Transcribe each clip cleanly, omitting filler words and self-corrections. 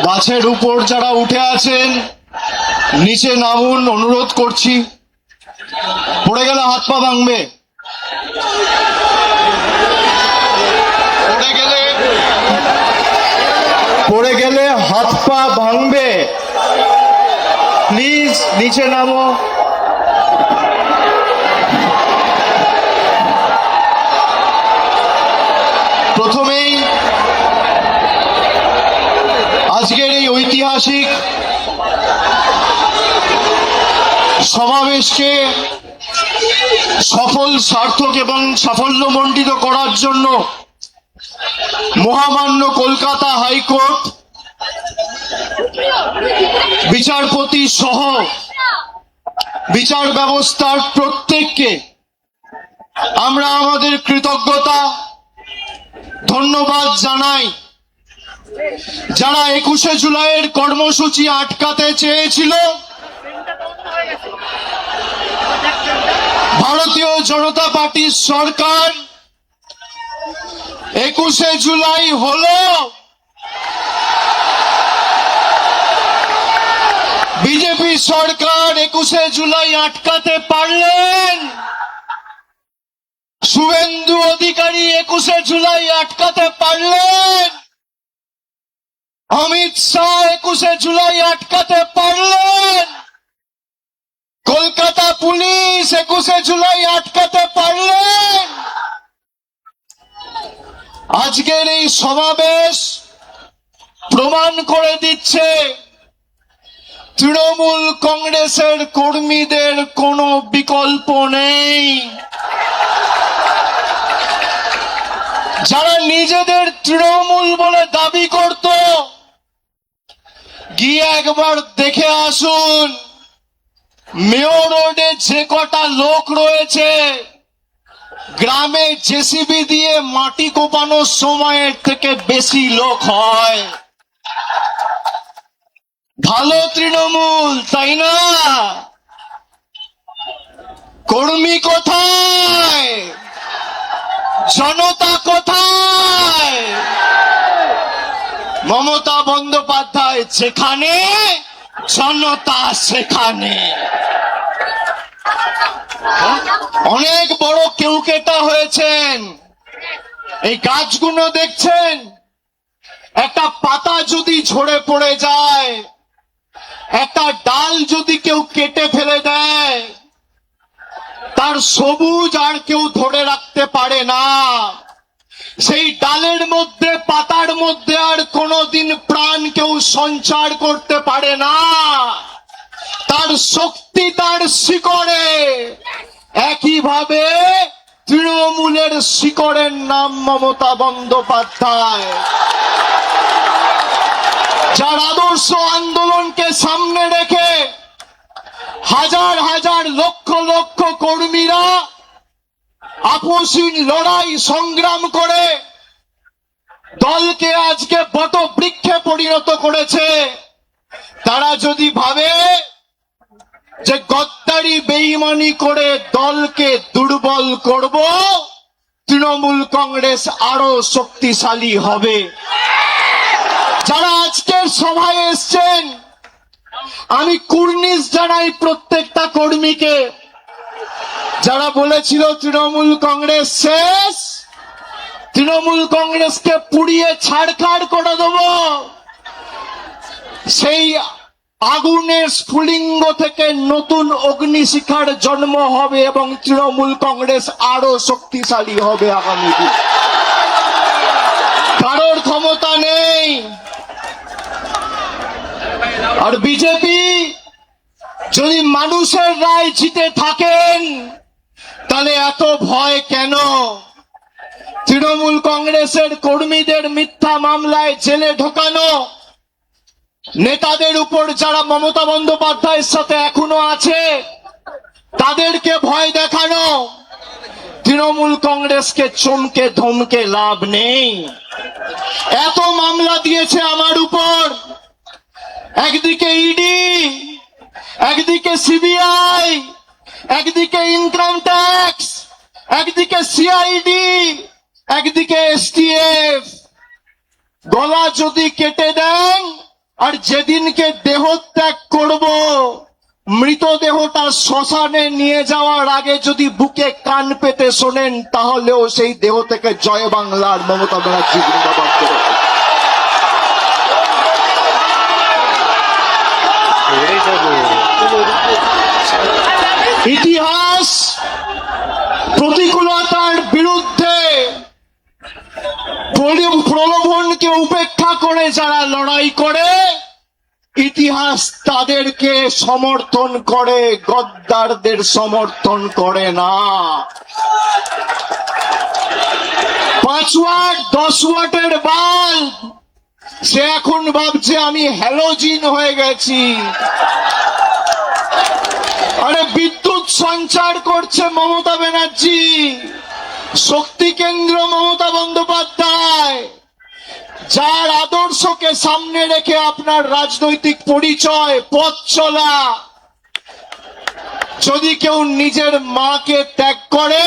গাছের উপর যারা উঠে আছেন নিচে নামুন, অনুরোধ করছি। পড়ে গেলে হাত পা ভাঙবে, পড়ে গেলে হাত পা ভাঙবে। প্লিজ নিচে নামো। প্রথমেই আজকের এই ঐতিহাসিক সমাবেশকে সফল, সার্থক এবং সাফল্যমণ্ডিত করার জন্য মহামান্য কলকাতা হাইকোর্ট বিচারপতি সহ বিচার ব্যবস্থার প্রত্যেককে আমরা আমাদের কৃতজ্ঞতা ধন্যবাদ জানাই। যারা 21শে জুলাইয়ের কর্মসূচি আটকাতে চেয়েছিল, ভারতীয় জনতা পার্টির সরকার 21শে জুলাই হলো বিজেপি সরকার 21শে জুলাই আটকাতে পারলেন। শুভেন্দু অধিকারী 21শে জুলাই আটকাতে পারলেন। অমিত শাহ 21শে জুলাই আটকাতে পারলেন। কলকাতা পুলিশ 21শে জুলাই আটকাতে পারলেন। আজকের এই সমাবেশ প্রমাণ করে দিচ্ছে তৃণমূল কংগ্রেসের কর্মীদের কোনো বিকল্প নেই। যারা নিজেদের তৃণমূল বলে দাবি করত, গিয়ে একবার দেখে আসুন মেয়র রোডে যে কটা লোক রয়েছে, গ্রামে জেসিবি দিয়ে মাটি কোপানোর সময়ের থেকে বেশি লোক হয়। ভালো তৃণমূল, তাই না? কর্মী কোথায়? জনতা কোথায়? মমতা বন্দ্যোপাধ্যায় যেখানে, জনতা সেখানে। অনেক বড় কেউকেটা হয়েছেন। এই গাছগুলো দেখছেন, একটা পাতা যদি ঝরে পড়ে যায়, একটা ডাল যদি কেউ কেটে ফেলে দেয়, তার সবুজ আর কেউ ধরে রাখতে পারে না। সেই ডালের মধ্যে, পাতার মধ্যে আর কোনোদিন প্রাণ কেউ সঞ্চার করতে পারে না। তার শক্তি তার শিকড়ে। একইভাবে তৃণমূলের শিকড়ের নাম মমতা বন্দ্যোপাধ্যায়, যার আদর্শ আন্দোলনকে সামনে রেখে হাজার হাজার লক্ষ লক্ষ কর্মীরা আপসহীন লড়াই সংগ্রাম করে দলকে আজকে বটবৃক্ষে পরিণত করেছে। তারা যদি ভাবে যে গদ্দারি বেঈমানি করে দলকে দুর্বল করব, তৃণমূল কংগ্রেস আরো শক্তিশালী হবে। যারা আজকের সভায় এসছেন, আমি কুর্নিশ জানাই প্রত্যেকটা কর্মীকে। যারা বলেছিল তৃণমূল কংগ্রেস শেষ, তৃণমূল কংগ্রেসকে পুড়িয়ে ছাড়খাড় করে দেব, সেই আগুনের স্ফুলিঙ্গ থেকে নতুন অগ্নিশিখার জন্ম হবে এবং তৃণমূল কংগ্রেস আরো শক্তিশালী হবে আগামী দিন। কারোর ক্ষমতা নেই। আর বিজেপি যদি মানুষের রায় জিতে থাকেন, তাহলে এত ভয় কেন? তৃণমূল কংগ্রেসের কর্মীদের মিথ্যা মামলায় জেলে ঢোকানো, নেতাদের উপর যারা মমতা বন্দ্যোপাধ্যায়ের সাথে এখনো আছে তাদেরকে ভয় দেখানো, তৃণমূল কংগ্রেসকে চমকে ধমকে লাভ নেই। এত মামলা দিয়েছে আমার উপর, একদিকে ইডি, একদিকে সিবিআই, একদিকে ইনকাম ট্যাক্স, একদিকে সিআইডি, একদিকে এসটিএফ। গলা যদি কেটে দেন আর যেদিনকে দেহত্যাগ করব, মৃতদেহটা শ্মশানে নিয়ে যাওয়ার আগে যদি বুকে কান পেতে শোনেন, তাহলেও সেই দেহ থেকে জয় বাংলার মমতা ব্যানার্জি জিন্দাবাদ করে। ইতিহাস প্রতিকূলতার বিরুদ্ধে প্রলোভনকে উপেক্ষা করে যারা লড়াই করে, ইতিহাস তাদেরকে সমর্থন করে, গদ্দারদের সমর্থন করে না। 5 ওয়াট 10 ওয়াটের বাল্ব সে এখন ভাবছে আমি হ্যালোজিন হয়ে গেছি। আরে বিদ্যুৎ সঞ্চার করছে মমতা ব্যানার্জি, শক্তি কেন্দ্র মমতা বন্দ্যোপাধ্যায়, যার আদর্শকে সামনে রেখে আপনার রাজনৈতিক পরিচয়, পথ চলা। যদি কেউ নিজের মাকে ত্যাগ করে,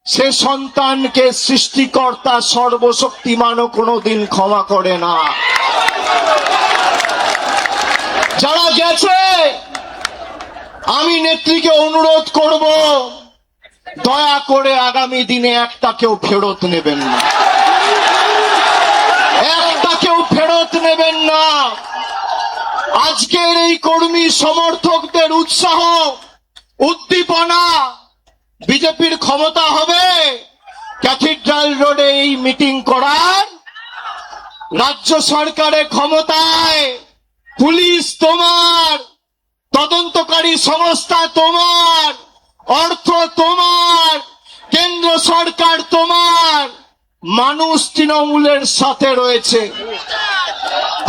সে সন্তানকে সৃষ্টিকর্তা সর্বশক্তিমানও কোনোদিন ক্ষমা করে না। যারা গেছে, আমি নেত্রীকে অনুরোধ করব, দয়া করে আগামী দিনে একটাকেও ফেরত নেবেন না, একটাকেও ফেরত নেবেন না। আজকের এই কর্মী সমর্থকদের উৎসাহ উদ্দীপনা, বিজেপির ক্ষমতা হবে ক্যাথিড্রাল রোডে এই মিটিং করার, রাজ্য সরকারের ক্ষমতায়, পুলিশ তোমার, তদন্তকারী সংস্থা তোমার, অর্থ তোমার, কেন্দ্র সরকার তোমার, মানুষ তৃণমূলের সাথে রয়েছে।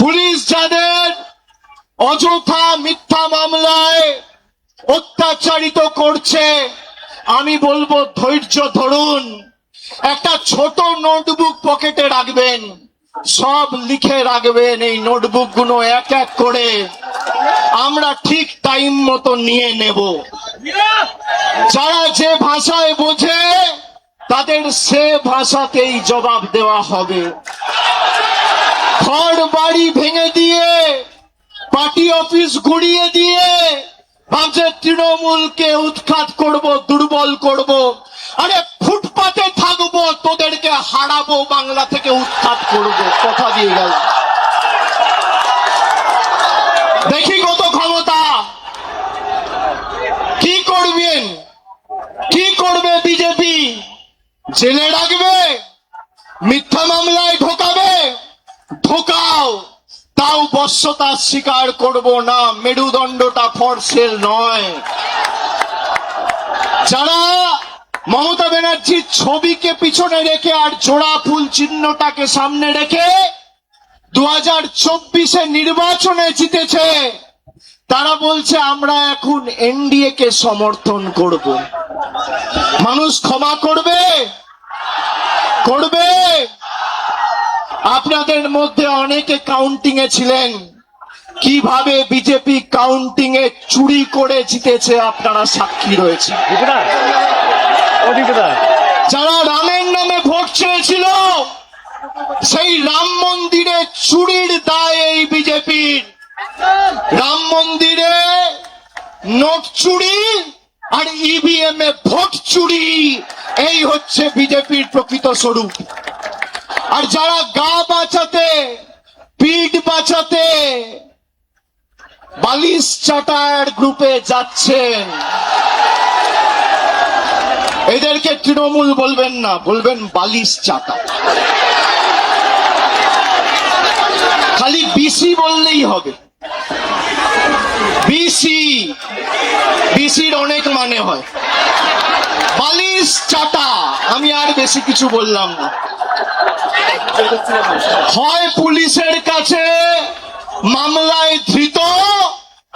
পুলিশ যাদের অযথা মিথ্যা মামলায় অত্যাচারিত করছে, আমি বলবো ধৈর্য ধরুন, একটা ছোট নোটবুক পকেটে রাখবেন, সব লিখে রাখবেন। এই নোটবুক গুলো এক এক করে আমরা ঠিক টাইম মতো নিয়ে নেব। যারা যে ভাষায় বোঝে তাদের সে ভাষাতেই জবাব দেওয়া হবে। ঘর বাড়ি ভেঙে দিয়ে, পার্টি অফিস গুড়িয়ে দিয়ে ভাবছে তৃণমূলকে উৎখাত করব, দুর্বল করব। আরে ফুটপাতে থাকবো, তোদেরকে হারাবো, বাংলা থেকে উৎখাত করব, কথা দিয়ে গেল। দেখি কত ক্ষমতা, কি করবেন, কি করবে বিজেপি? জেলে রাখবে, মিথ্যা মামলায় ঢোকাবে, ঢোকাও, তাও বশ্যতা স্বীকার করব না। মেরুদণ্ডটা ফরসেল নয়। যারা মমতা ব্যানার্জির ছবিকে পিছনে রেখে আর জোড়া ফুল চিহ্নটাকে সামনে রেখে 2024 নির্বাচনে জিতেছে, তারা বলছে আমরা এখন এনডিএ কে সমর্থন করব। মানুষ ক্ষমা করবে? করবে? আপনাদের মধ্যে অনেকে কাউন্টিং এ ছিলেন, কিভাবে বিজেপি কাউন্টিং এ চুরি করে জিতেছে আপনারা সাক্ষী রয়েছে। যারা রামের নামে ভোট চেয়েছিল, সেই রাম মন্দিরে চুরির দায় এই বিজেপির। রাম মন্দিরে নোট চুরি আর ইভিএম এ ভোট চুরি, এই হচ্ছে বিজেপির প্রকৃত স্বরূপ। আর যারা গা বাঁচাতে, পিঠ বাঁচাতে বালিশ চাটার গ্রুপে যাচ্ছেন, এদেরকে তৃণমূল বলবেন না, বলবেন বালিশ চাটা। খালি বিসি বললেই হবে। বিসি, বিসির অনেক মানে হয়। বালিশ চাটা, আমি আর বেশি কিছু বললাম না। হয় পুলিশের কাছে মামলায় ধৃত,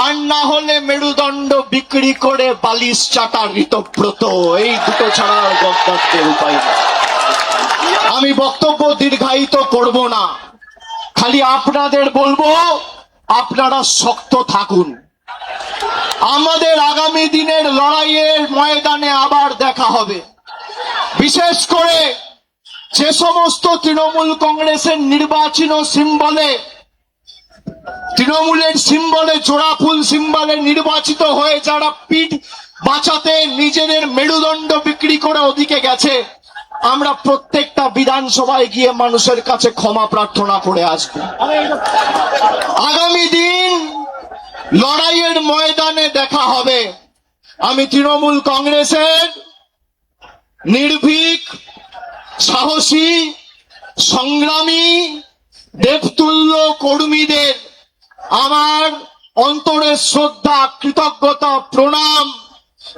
আর না হলে মেরুদণ্ড বিক্রি করে বালিশ চাটা ঋতব্রত। এই দুটো ছাড়া গদ্দারদের উপায় নেই। আমি বক্তব্য দীর্ঘায়িত করব না, খালি আপনাদের বলবো আপনারা শক্ত থাকুন। আমাদের আগামী দিনের লড়াইয়ের ময়দানে আবার দেখা হবে। বিশেষ করে যে সমস্ত তৃণমূল কংগ্রেসের নির্বাচনী সিম্বলে তৃণমূলের সিম্বলে, জোড়া ফুল সিম্বলে নির্বাচিত হয়ে যারা পিঠ বাঁচাতে নিজেদের মেরুদণ্ড বিক্রি করে ওদিকে গেছে, আমরা প্রত্যেকটা বিধানসভায় গিয়ে মানুষের কাছে ক্ষমা প্রার্থনা করে আসবো। আগামী দিন লড়াইয়ের ময়দানে দেখা হবে। আমি তৃণমূল কংগ্রেসের নির্ভীক, সাহসী, সংগ্রামী, দেবতুল্য কর্মীদের আমার অন্তরের শ্রদ্ধা, কৃতজ্ঞতা, প্রণাম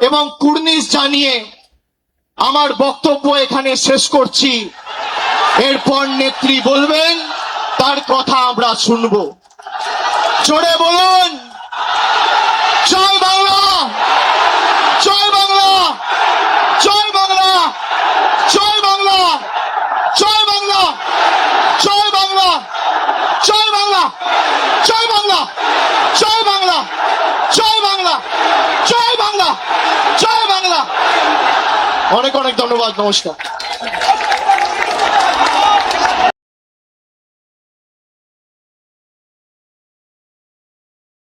এবং কুর্নিশ জানিয়ে আমার বক্তব্য এখানে শেষ করছি। এরপর নেত্রী বলবেন, তার কথা আমরা শুনব। জোরে বলুন, জয় বাংলা, জয় বাংলা, জয় বাংলা, জয় বাংলা, জয় বাংলা, জয় বাংলা, জয় বাংলা, জয় বাংলা, জয় বাংলা, জয় বাংলা, জয় বাংলা, জয় বাংলা। অনেক অনেক ধন্যবাদ, নমস্কার।